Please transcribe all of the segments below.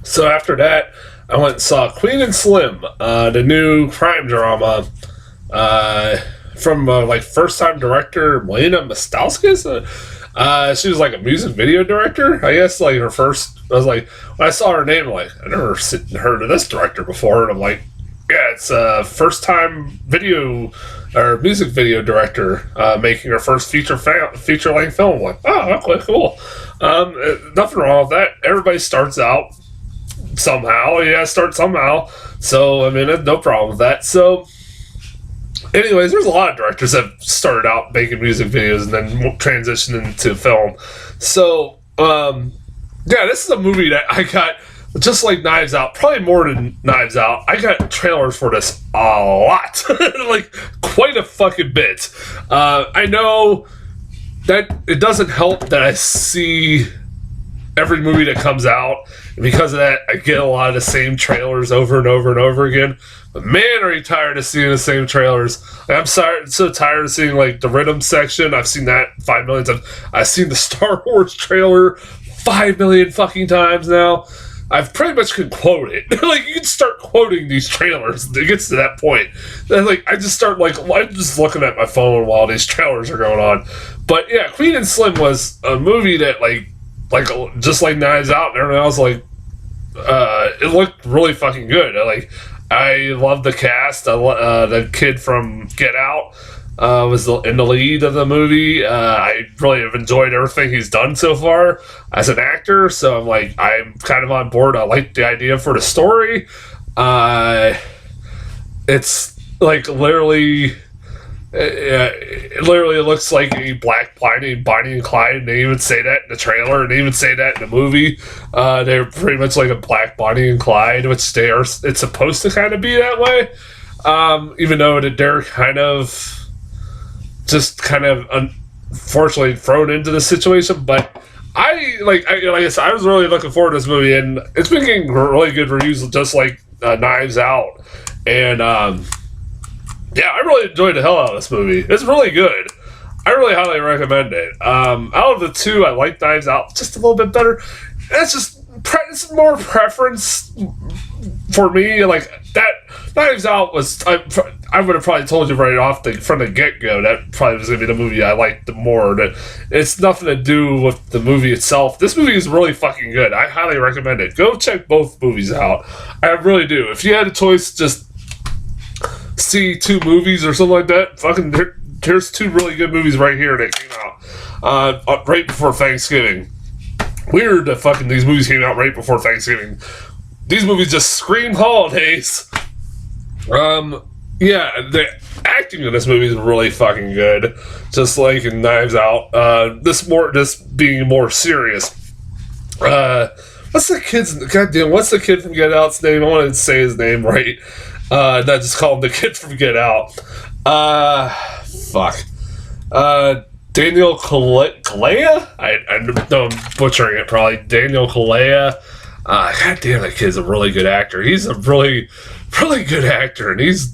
So after that, I went and saw Queen and Slim, the new crime drama from like first time director Melina Mastauskas. She was like a music video director, I guess. Like her first, I was like, when I saw her name, I'm like, I never heard of this director before, and I'm like, yeah, it's a first time video or music video director making her first feature length film. I'm like, oh, okay, cool. Nothing wrong with that. Everybody starts out somehow. Yeah, start somehow. So I mean, no problem with that. So. Anyways, there's a lot of directors that started out making music videos and then transitioned into film. So, yeah, this is a movie that I got, just like Knives Out, probably more than Knives Out. I got trailers for this a lot. Like, quite a fucking bit. I know that it doesn't help that I see every movie that comes out. And because of that, I get a lot of the same trailers over and over and over again. But man, are you tired of seeing the same trailers? Like, I'm so tired of seeing like the rhythm section. I've seen that 5 million times. I've seen the Star Wars trailer 5 million fucking times now. I've pretty much can quote it. Like, you can start quoting these trailers. It gets to that point. And like, I just start like, I'm just looking at my phone while these trailers are going on. But yeah, Queen and Slim was a movie that like just like Knives Out and everything else, like, it looked really fucking good. I love the cast. The kid from Get Out was in the lead of the movie. I really have enjoyed everything he's done so far as an actor. So I'm kind of on board. I like the idea for the story. It's like literally. It literally looks like a black Bonnie and Clyde, and they even say that in the trailer, and they even say that in the movie. They're pretty much like a black Bonnie and Clyde, which they are. It's supposed to kind of be that way, even though they're kind of unfortunately thrown into the situation. But like I said, I was really looking forward to this movie, and it's been getting really good reviews, just like Knives Out, and. Yeah, I really enjoyed the hell out of this movie. It's really good. I really highly recommend it. Out of the two, I like Knives Out just a little bit better. It's more preference for me. Like, that Knives Out was... I would have probably told you right off from the get-go that probably was going to be the movie I liked the more. That it's nothing to do with the movie itself. This movie is really fucking good. I highly recommend it. Go check both movies out. I really do. If you had a choice, just... see two movies or something like that. Fucking, there's two really good movies right here that came out right before Thanksgiving. Weird that fucking these movies came out right before Thanksgiving. These movies just scream holidays. Yeah, the acting in this movie is really fucking good. Just like in Knives Out. This being more serious. What's the kid from Get Out's name? I wanted to say his name right. Not just call him the kid from Get Out. Daniel Kaluuya? I know I'm butchering it probably. Daniel Kaluuya. God damn, that kid's a really good actor. He's a really, really good actor, and he's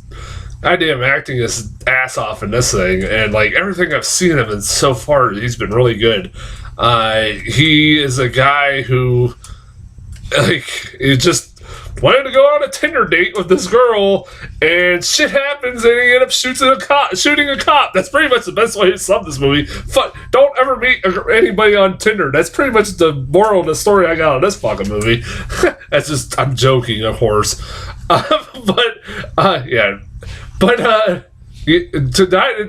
goddamn acting his ass off in this thing. And like everything I've seen him in so far, he's been really good. He is a guy who, like, he just wanted to go on a Tinder date with this girl, and shit happens, and he ends up shooting a cop. That's pretty much the best way to sum this movie. Don't ever meet anybody on Tinder. That's pretty much the moral of the story I got on this fucking movie. That's just, I'm joking, of course. Yeah. But,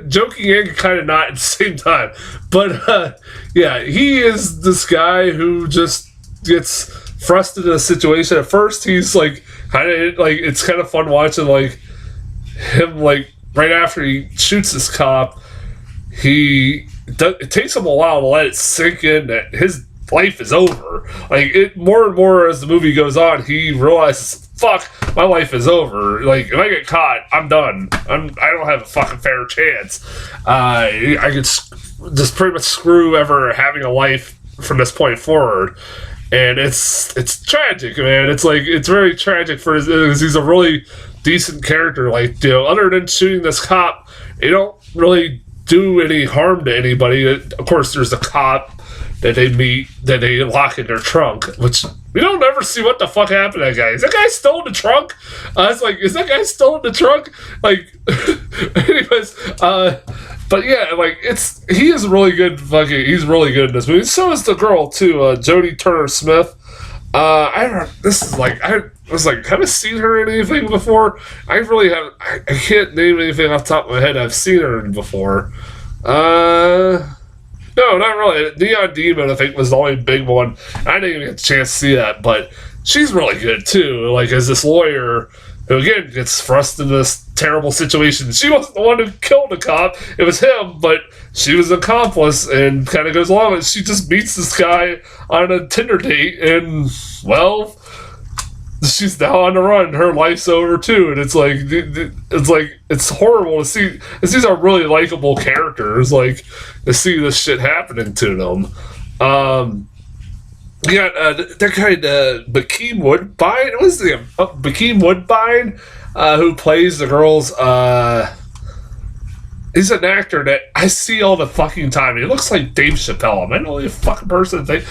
joking and kind of not at the same time. But, yeah, he is this guy who just gets thrust into a situation. At first, he's like, kind of like, it's kind of fun watching like him, like right after he shoots this cop, it takes him a while to let it sink in that his life is over. Like, it more and more as the movie goes on, he realizes, fuck, my life is over. Like, if I get caught, I'm done. I don't have a fucking fair chance. I could just pretty much screw ever having a life from this point forward. And it's tragic, man. It's like, it's very tragic because he's a really decent character. Like, other than shooting this cop, they don't really do any harm to anybody. Of course, there's a cop that they meet, that they lock in their trunk, which we don't ever see what the fuck happened to that guy. Is that guy still in the trunk? It's like, is that guy still in the trunk? Like, anyways, but yeah, like he is really good. He's really good in this movie. So is the girl too, Jodie Turner-Smith. I was like, haven't seen her in anything before. I really have. I can't name anything off the top of my head I've seen her in before. No, not really. Neon Demon, I think, was the only big one. I didn't even get a chance to see that, but she's really good too. Like, as this lawyer who, again, gets thrust into this terrible situation. She wasn't the one who killed the cop. It was him, but she was an accomplice and kind of goes along with it. She just meets this guy on a Tinder date, and, well, she's now on the run. Her life's over too, and it's horrible to see. These are really likable characters, like, to see this shit happening to them. Yeah, that guy, Bokeem Woodbine. What's his name? Bokeem Woodbine, who plays the girls. He's an actor that I see all the fucking time. He looks like Dave Chappelle. Am I the only fucking person that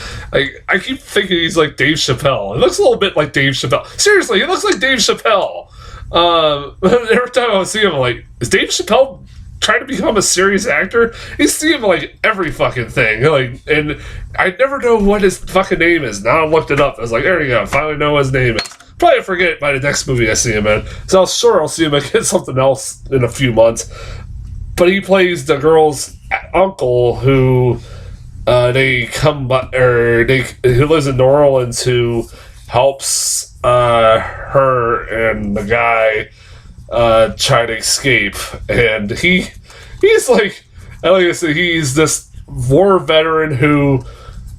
I keep thinking he's like Dave Chappelle. He looks a little bit like Dave Chappelle. Seriously, he looks like Dave Chappelle. Every time I see him, I'm like, is Dave Chappelle trying to become a serious actor? He's seen like every fucking thing. Like, and I never know what his fucking name is. Now I looked it up. I was like, there you go. I finally know what his name is. Probably forget by the next movie I see him in. So I'm sure I'll see him again something else in a few months. But he plays the girl's uncle who who lives in New Orleans, who helps her and the guy try to escape. And he's like I said, he's this war veteran who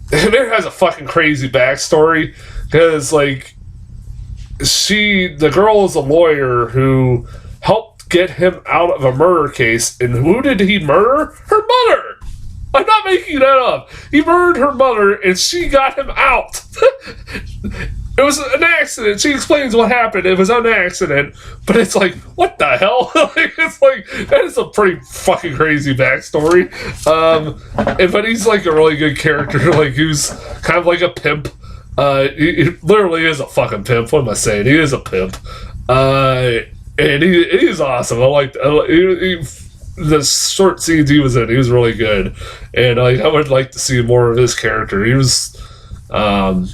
there has a fucking crazy backstory, because like the girl is a lawyer who helped get him out of a murder case. And who did he murder? Her mother! I'm not making that up. He murdered her mother and she got him out. It was an accident. She explains what happened. It was an accident. But it's like, what the hell? It's like, that is a pretty fucking crazy backstory. But he's like a really good character. Like, who's kind of like a pimp. He literally is a fucking pimp. What am I saying? He is a pimp. And he's awesome. I liked the short scenes he was in. He was really good, and I would like to see more of his character. He was, like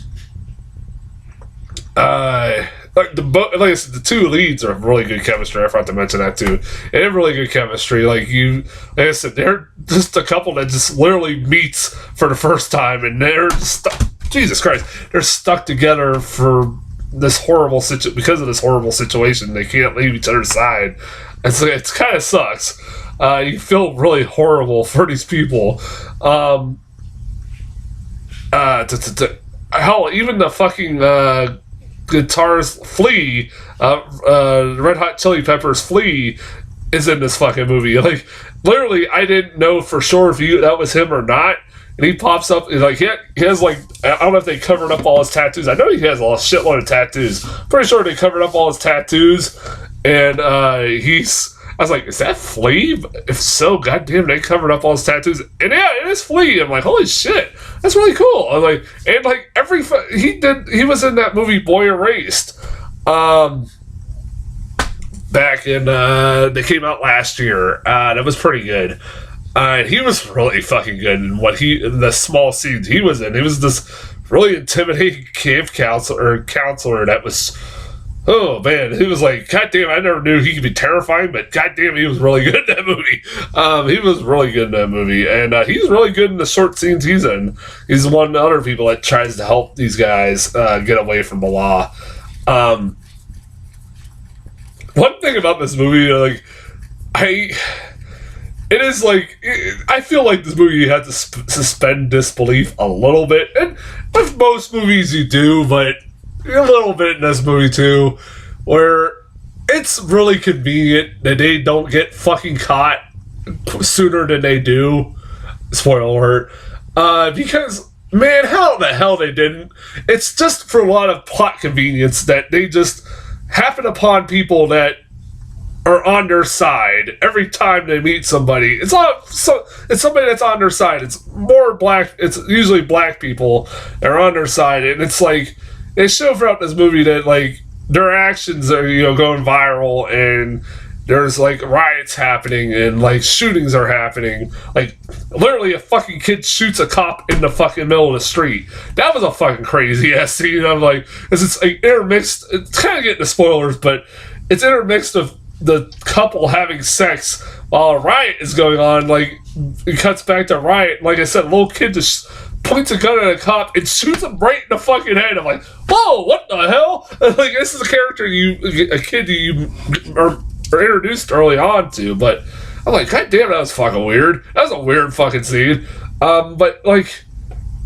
I said, the two leads are really good chemistry. I forgot to mention that too. And they have really good chemistry. Like I said, they're just a couple that just literally meets for the first time, and they're Jesus Christ, they're stuck together for this horrible because of this horrible situation. They can't leave each other's side. It kind of sucks. You feel really horrible for these people. Hell, even the fucking guitarist Flea, Red Hot Chili Peppers Flea, is in this fucking movie. Like, literally, I didn't know for sure if that was him or not. And he pops up, like, he has, like, I don't know if they covered up all his tattoos. I know he has a shitload of tattoos. Pretty sure they covered up all his tattoos. And I was like, is that Flea? If so, goddamn, they covered up all his tattoos. And yeah, it is Flea. I'm like, holy shit, that's really cool. I'm like, and like, he was in that movie Boy Erased. Back in, they came out last year. That was pretty good. He was really fucking good in the small scenes he was in. He was this really intimidating camp counselor that was, oh man, he was like, goddamn, I never knew he could be terrifying, but goddamn, he was really good in that movie. He was really good in that movie, and he's really good in the short scenes he's in. He's one of the other people that tries to help these guys get away from the law. One thing about this movie, like, it is like, I feel like this movie you have to suspend disbelief a little bit. And with most movies you do, but a little bit in this movie too, where it's really convenient that they don't get fucking caught sooner than they do. Spoiler alert. Because, man, how the hell they didn't. It's just for a lot of plot convenience that they just happen upon people that are on their side every time they meet somebody. It's somebody that's on their side. It's usually black people that are on their side, and it's like, they show throughout this movie that like their actions are going viral, and there's like riots happening and like shootings are happening. Like literally, a fucking kid shoots a cop in the fucking middle of the street. That was a fucking crazy ass scene. I'm like, it's like intermixed. It's kind of getting the spoilers, but it's intermixed of the couple having sex while a riot is going on. Like it cuts back to riot. Like I said, a little kid just points a gun at a cop and shoots him right in the fucking head. I'm like, whoa, what the hell? Like this is a character a kid you are introduced early on to, but I'm like, god damn, that was fucking weird. That was a weird fucking scene. But like,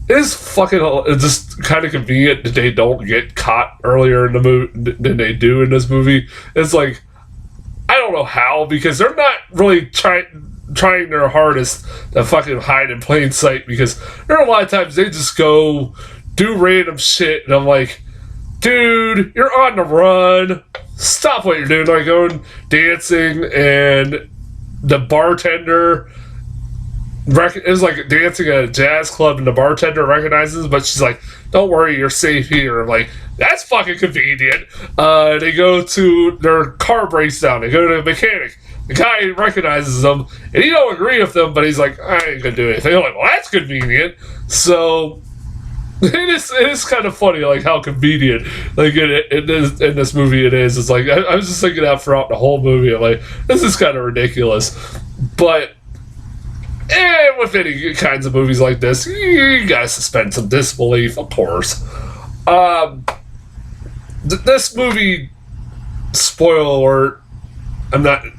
it is fucking just kind of convenient that they don't get caught earlier in the movie than they do in this movie. It's like, I don't know how, because they're not really trying their hardest to fucking hide in plain sight, because there are a lot of times they just go do random shit, and I'm like, dude, you're on the run. Stop what you're doing. Like going dancing, and the bartender is like dancing at a jazz club, and the bartender recognizes, but she's like, "Don't worry, you're safe here." I'm like, that's fucking convenient. They go to their car breaks down. They go to a mechanic. The guy recognizes them, and he don't agree with them, but he's like, "I ain't gonna do anything." I'm like, well, that's convenient. So it is kind of funny, like how convenient, like in this movie it is. It's like I was just thinking that throughout the whole movie. I'm like, this is kind of ridiculous, but with any kinds of movies like this, you gotta suspend some disbelief, of course. This movie, spoiler alert,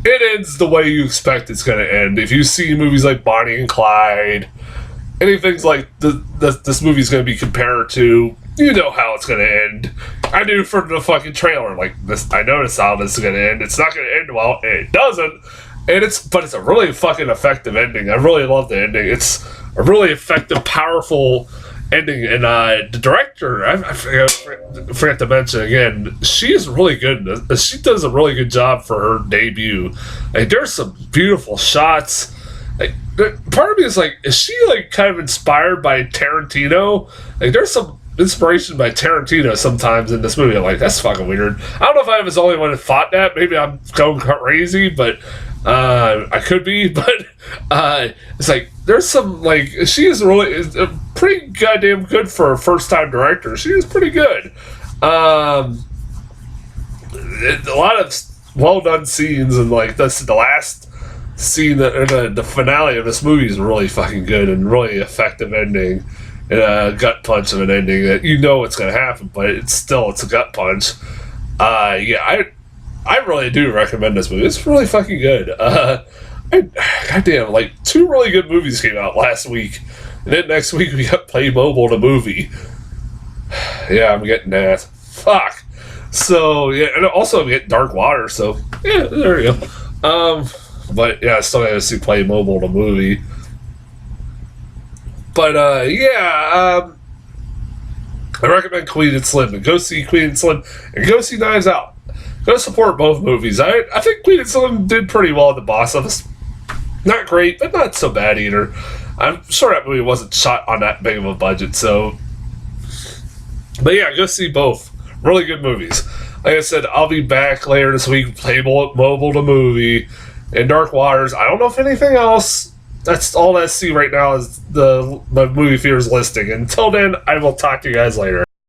it ends the way you expect it's gonna end. If you see movies like Bonnie and Clyde, anything like this movie's going to be compared to, you know how it's going to end. I knew from the fucking trailer, like this. I noticed how this is going to end. It's not going to end well. It doesn't, but it's a really fucking effective ending. I really love the ending. It's a really effective, powerful ending, and the director, I forgot to mention again, she is really good. She does a really good job for her debut. Like, there's some beautiful shots. Like, part of me is like, is she like kind of inspired by Tarantino? Like, there's some inspiration by Tarantino sometimes in this movie. I'm like, that's fucking weird. I don't know if I was the only one that thought that. Maybe I'm going crazy, but I could be. But it's like, there's some, like, she is pretty goddamn good for a first time director. She is pretty good. A lot of well done scenes, and like the last scene, the finale of this movie is really fucking good and really effective ending, and a gut punch of an ending that you know what's going to happen, but it's a gut punch. I really do recommend this movie. It's really fucking good. Goddamn, like 2 really good movies came out last week, and then next week we got Playmobil the movie. Yeah, I'm getting that. Fuck. So yeah, and also I'm getting Dark Water. So yeah, there you go. But yeah, I still gotta see Playmobil the movie. But I recommend Queen and Slim, and go see Queen and Slim, and go see Knives Out. Go support both movies. I think Queen and Slim did pretty well at the box office. Not great, but not so bad either. I'm sure that movie wasn't shot on that big of a budget, so. But yeah, go see both. Really good movies. Like I said, I'll be back later this week. Playmobil the movie. And Dark Waters. I don't know if anything else. That's all I see right now is the movie theaters listing. Until then, I will talk to you guys later.